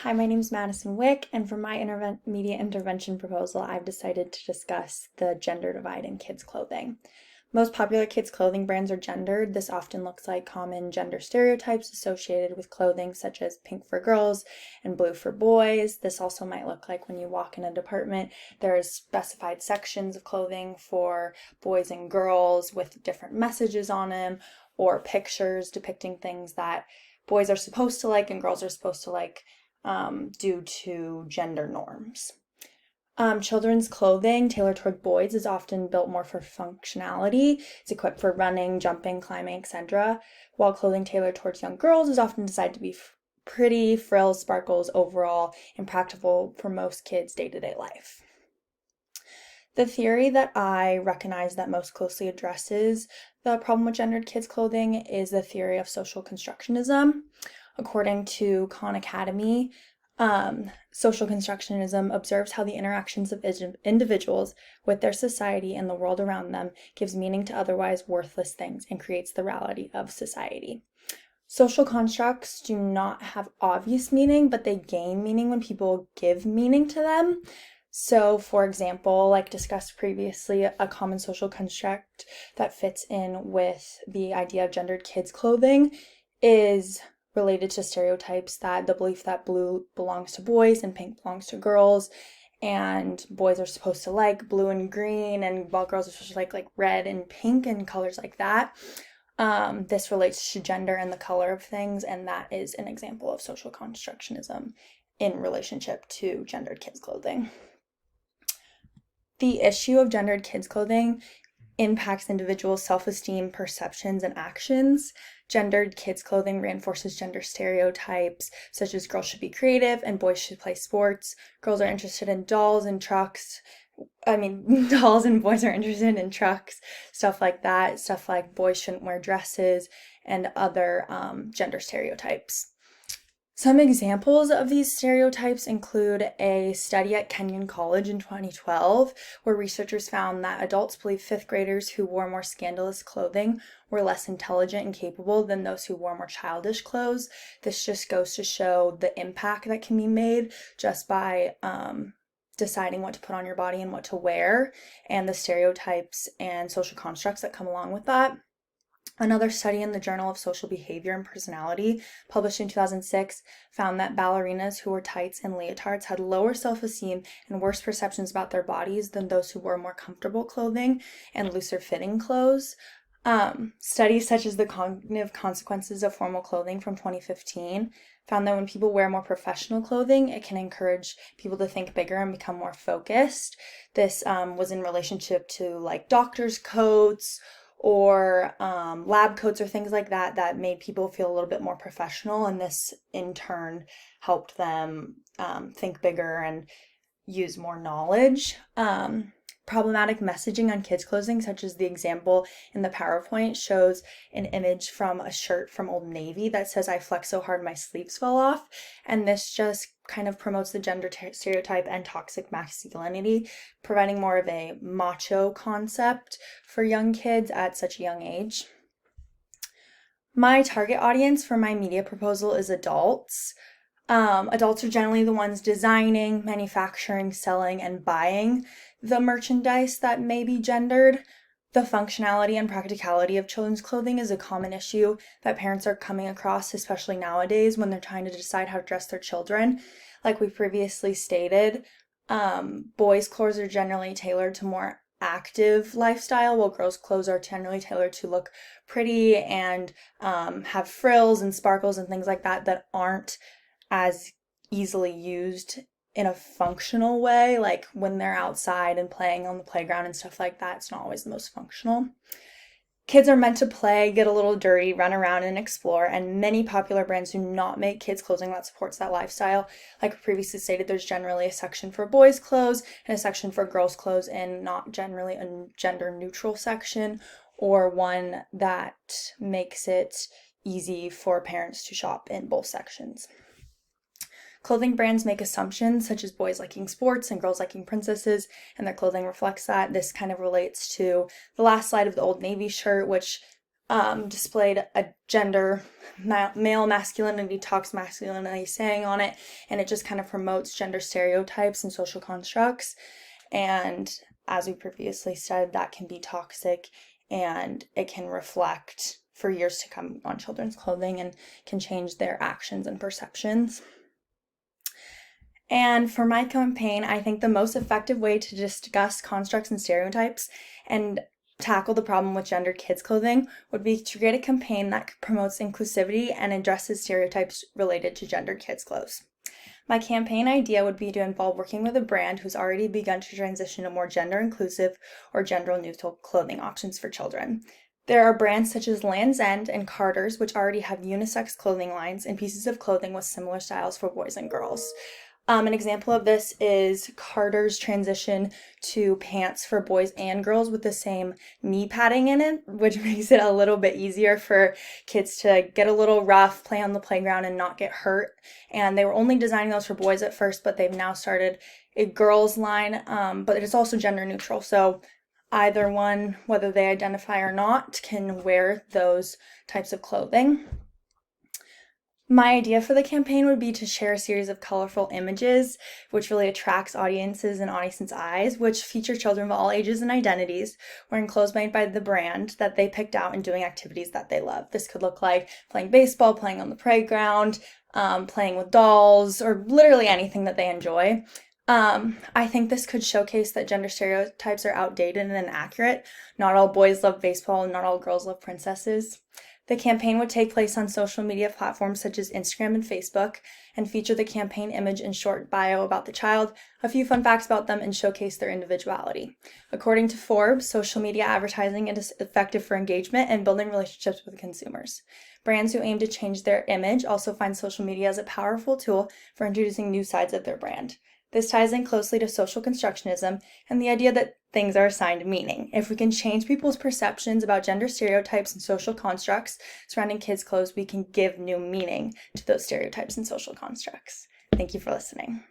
Hi, my name is madi.wick, and for my media intervention proposal, I've decided to discuss the gender divide in kids' clothing. Most popular kids' clothing brands are gendered. This often looks like common gender stereotypes associated with clothing, such as pink for girls and blue for boys. This also might look like when you walk in a department, there's specified sections of clothing for boys and girls with different messages on them, or pictures depicting things that boys are supposed to like and girls are supposed to like due to gender norms. Children's clothing tailored toward boys is often built more for functionality. It's equipped for running, jumping, climbing, etc., while clothing tailored towards young girls is often designed to be pretty, frills, sparkles, overall, and practical for most kids' day-to-day life. The theory that I recognize that most closely addresses the problem with gendered kids' clothing is the theory of social constructionism. According to Khan Academy, social constructionism observes how the interactions of individuals with their society and the world around them gives meaning to otherwise worthless things and creates the reality of society. Social constructs do not have obvious meaning, but they gain meaning when people give meaning to them. So, for example, like discussed previously, a common social construct that fits in with the idea of gendered kids' clothing is related to stereotypes that the belief that blue belongs to boys and pink belongs to girls, and boys are supposed to like blue and green, and while girls are supposed to like red and pink and colors like that. This relates to gender and the color of things, and that is an example of social constructionism in relationship to gendered kids' clothing. The issue of gendered kids' clothing impacts individuals' self-esteem, perceptions, and actions. Gendered kids' clothing reinforces gender stereotypes, such as girls should be creative and boys should play sports. Girls are interested in dolls and trucks. Dolls and boys are interested in trucks, stuff like that. Stuff like boys shouldn't wear dresses and other gender stereotypes. Some examples of these stereotypes include a study at Kenyon College in 2012, where researchers found that adults believed fifth graders who wore more scandalous clothing were less intelligent and capable than those who wore more childish clothes. This just goes to show the impact that can be made just by deciding what to put on your body and what to wear, and the stereotypes and social constructs that come along with that. Another study in the Journal of Social Behavior and Personality, published in 2006, found that ballerinas who wore tights and leotards had lower self-esteem and worse perceptions about their bodies than those who wore more comfortable clothing and looser fitting clothes. Studies such as the Cognitive Consequences of Formal Clothing from 2015 found that when people wear more professional clothing, it can encourage people to think bigger and become more focused. This was in relationship to like doctor's coats or lab coats or things like that that made people feel a little bit more professional, and this in turn helped them think bigger and use more knowledge. Problematic messaging on kids' clothing, such as the example in the PowerPoint, shows an image from a shirt from Old Navy that says, "I flex so hard my sleeves fell off," and this just kind of promotes the gender stereotype and toxic masculinity, providing more of a macho concept for young kids at such a young age. My target audience for my media proposal is adults. Adults are generally the ones designing, manufacturing, selling, and buying the merchandise that may be gendered. The functionality and practicality of children's clothing is a common issue that parents are coming across, especially nowadays when they're trying to decide how to dress their children. Like we previously stated, boys' clothes are generally tailored to more active lifestyle, while girls' clothes are generally tailored to look pretty and have frills and sparkles and things like that that aren't as easily used in a functional way. Like when they're outside and playing on the playground and stuff like that, it's not always the most functional. Kids are meant to play, get a little dirty, run around, and explore, and many popular brands do not make kids' clothing that supports that lifestyle. Like previously stated, there's generally a section for boys' clothes and a section for girls' clothes, and not generally a gender-neutral section or one that makes it easy for parents to shop in both sections. Clothing brands make assumptions such as boys liking sports and girls liking princesses, and their clothing reflects that. This kind of relates to the last slide of the Old Navy shirt, which displayed a gender, male masculinity, toxic masculinity saying on it, and it just kind of promotes gender stereotypes and social constructs. And as we previously said, that can be toxic, and it can reflect for years to come on children's clothing and can change their actions and perceptions. And for my campaign, I think the most effective way to discuss constructs and stereotypes and tackle the problem with gendered kids' clothing would be to create a campaign that promotes inclusivity and addresses stereotypes related to gendered kids' clothes. My campaign idea would be to involve working with a brand who's already begun to transition to more gender inclusive or gender neutral clothing options for children. There are brands such as Land's End and Carter's, which already have unisex clothing lines and pieces of clothing with similar styles for boys and girls. An example of this is Carter's transition to pants for boys and girls with the same knee padding in it, which makes it a little bit easier for kids to get a little rough, play on the playground, and not get hurt. And they were only designing those for boys at first, but they've now started a girls line, but it's also gender neutral. So either one, whether they identify or not, can wear those types of clothing. My idea for the campaign would be to share a series of colorful images, which really attracts audiences and audience's eyes, which feature children of all ages and identities wearing clothes made by the brand that they picked out and doing activities that they love. This could look like playing baseball, playing on the playground, playing with dolls, or literally anything that they enjoy. I think this could showcase that gender stereotypes are outdated and inaccurate. Not all boys love baseball, and not all girls love princesses. The campaign would take place on social media platforms such as Instagram and Facebook and feature the campaign image and short bio about the child, a few fun facts about them, and showcase their individuality. According to Forbes, social media advertising is effective for engagement and building relationships with consumers. Brands who aim to change their image also find social media as a powerful tool for introducing new sides of their brand. This ties in closely to social constructionism and the idea that things are assigned meaning. If we can change people's perceptions about gender stereotypes and social constructs surrounding kids' clothes, we can give new meaning to those stereotypes and social constructs. Thank you for listening.